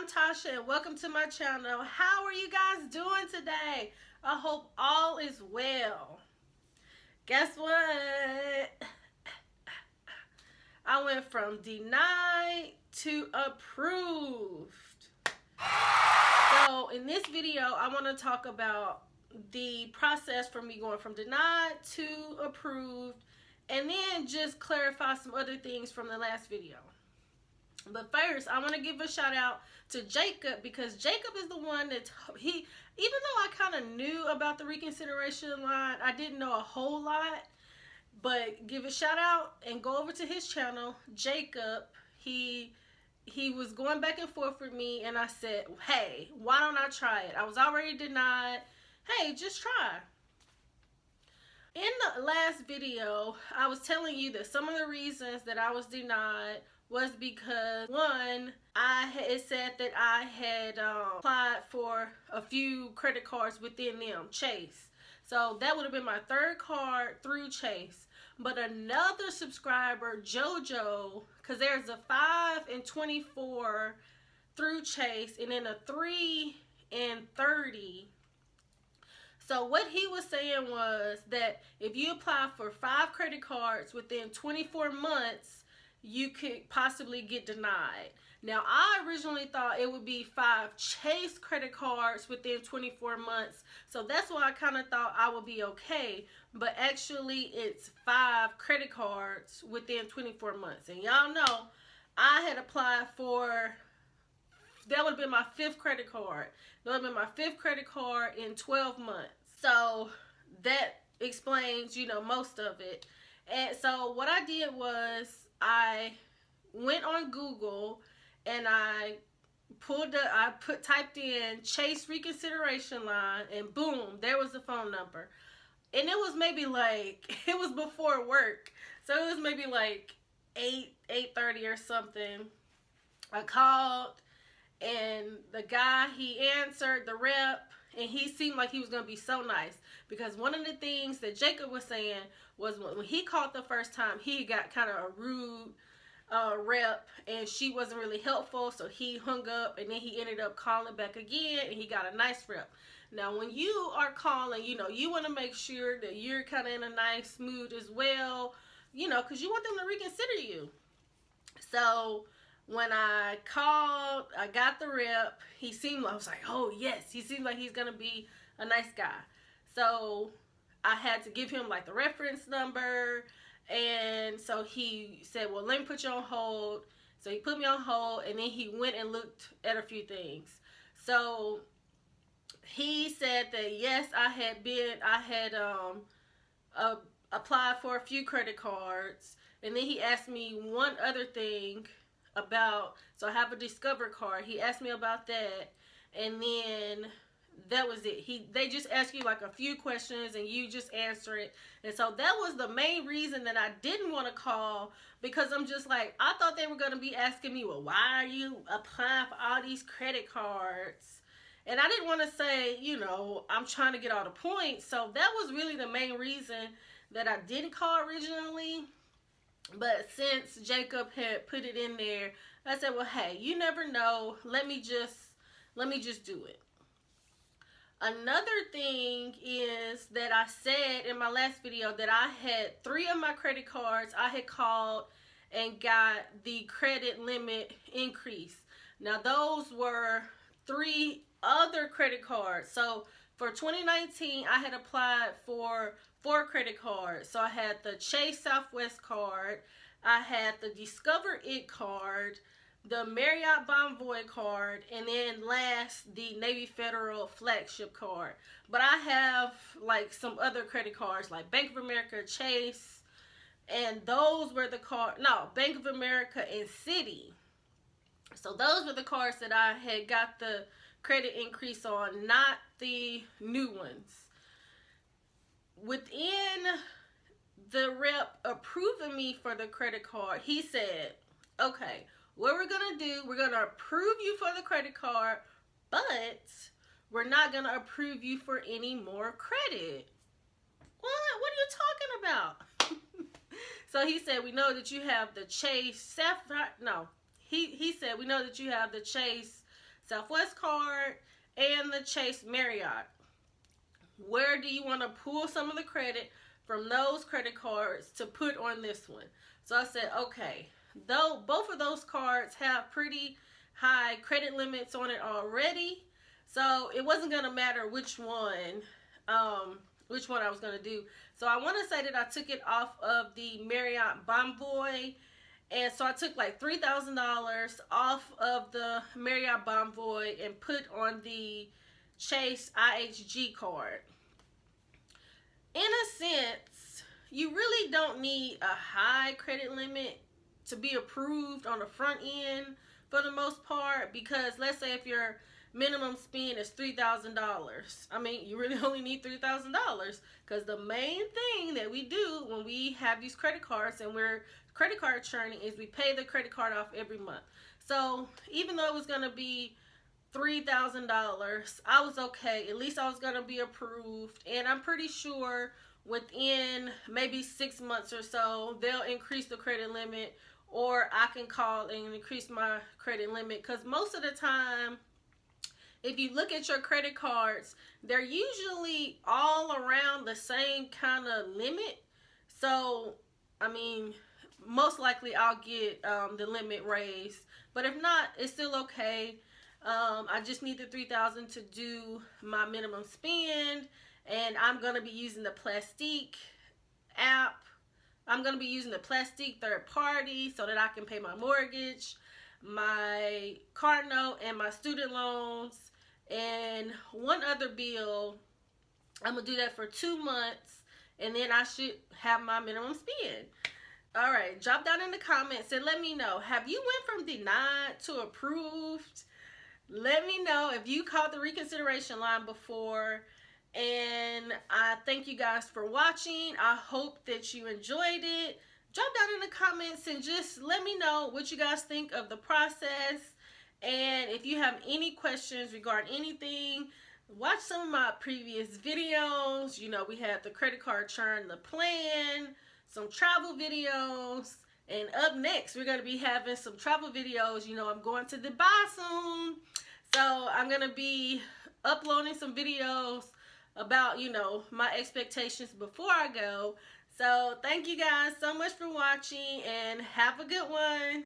I'm Tasha and welcome to my channel. How are you guys doing today? I hope all is well. Guess what? I went from denied to approved. So in this video, I want to talk about the process for me going from denied to approved, and then just clarify some other things from the last video. But first, I want to give a shout out to Jacob, because Jacob is the one that even though I kind of knew about the reconsideration line, I didn't know a whole lot. But give a shout out and go over to his channel, Jacob. He was going back and forth with me, and I said, hey, why don't I try it? I was already denied. Hey, just try. In the last video, I was telling you that some of the reasons that I was denied was because, one, it said that I had applied for a few credit cards within them, Chase. So that would have been my third card through Chase. But another subscriber, JoJo, because there's a 5 and 24 through Chase, and then a 3 and 30. So what he was saying was that if you apply for 5 credit cards within 24 months, you could possibly get denied. Now, I originally thought it would be 5 Chase credit cards within 24 months. So that's why I kind of thought I would be okay. But actually, it's 5 credit cards within 24 months. And y'all know, I had applied for, that would have been my 5th credit card. That would have been my 5th credit card in 12 months. So that explains, most of it. And so what I did was I went on Google and I typed in Chase Reconsideration Line, and boom, there was the phone number. And it was maybe it was before work. So it was maybe 8:30 or something. I called, and the guy, he answered, the rep, and he seemed like he was going to be so nice. Because one of the things that Jacob was saying was when he called the first time, he got kind of a rude rep, and she wasn't really helpful, so he hung up, and then he ended up calling back again, and he got a nice rep. Now, when you are calling, you want to make sure that you're kind of in a nice mood as well, because you want them to reconsider you. So when I called, I got the rep. I was like, oh yes, he seems like he's going to be a nice guy. So I had to give him the reference number. And so he said, well, let me put you on hold. So he put me on hold, and then he went and looked at a few things. So he said that yes, I had applied for a few credit cards. And then he asked me one other thing about, so I have a Discover card. He asked me about that, and then that was it. They just ask you a few questions, and you just answer it. And so that was the main reason that I didn't want to call, because I'm just I thought they were going to be asking me, well, why are you applying for all these credit cards? And I didn't want to say, I'm trying to get all the points. So that was really the main reason that I didn't call originally. But since Jacob had put it in there, I said, well, hey, you never know. Let me just do it. Another thing is that I said in my last video that I had 3 of my credit cards I had called and got the credit limit increase. Now, those were 3 other credit cards. So for 2019, I had applied for 4 credit cards. So I had the Chase Southwest card, I had the Discover It card, the Marriott Bonvey card, and then last, the Navy Federal flagship card. But I have some other credit cards like Bank of America, Chase, and those were the Bank of America and Citi. So those were the cards that I had got the credit increase on, not the new ones. Within the rep approving me for the credit card, he said, okay, what we're going to do, we're going to approve you for the credit card, but we're not going to approve you for any more credit. What are you talking about? So he said, we know that you have the Chase Sapphire. No, he said, we know that you have the Chase Southwest card and the Chase Marriott. Where do you want to pull some of the credit from those credit cards to put on this one? So I said, okay, though both of those cards have pretty high credit limits on it already, so it wasn't going to matter which one I was going to do. So I want to say that I took it off of the Marriott Bonvey, and so I took like $3,000 off of the Marriott Bonvey and put on the Chase IHG card. In a sense, you really don't need a high credit limit to be approved on the front end for the most part, because let's say if your minimum spend is $3,000, I mean, you really only need $3,000, because the main thing that we do when we have these credit cards and we're credit card churning is we pay the credit card off every month. So even though it was going to be $3,000, I was okay. At least I was going to be approved, and I'm pretty sure within maybe 6 months or so they'll increase the credit limit, or I can call and increase my credit limit, because most of the time if you look at your credit cards, they're usually all around the same kind of limit. So I mean, most likely I'll get the limit raised, but if not, it's still okay. I just need the $3,000 to do my minimum spend, and I'm going to be using the Plastique app. I'm going to be using the Plastique third party so that I can pay my mortgage, my car note, and my student loans, and one other bill. I'm going to do that for 2 months, and then I should have my minimum spend. All right, drop down in the comments and let me know, have you went from denied to approved? Let me know if you called the reconsideration line before. And I thank you guys for watching. I hope that you enjoyed it. Drop down in the comments and just let me know what you guys think of the process. And if you have any questions regarding anything, watch some of my previous videos. You know, we had the credit card churn, the plan, some travel videos. And up next, we're going to be having some travel videos. You know, I'm going to Dubai soon. So I'm going to be uploading some videos about, you know, my expectations before I go. So thank you guys so much for watching, and have a good one.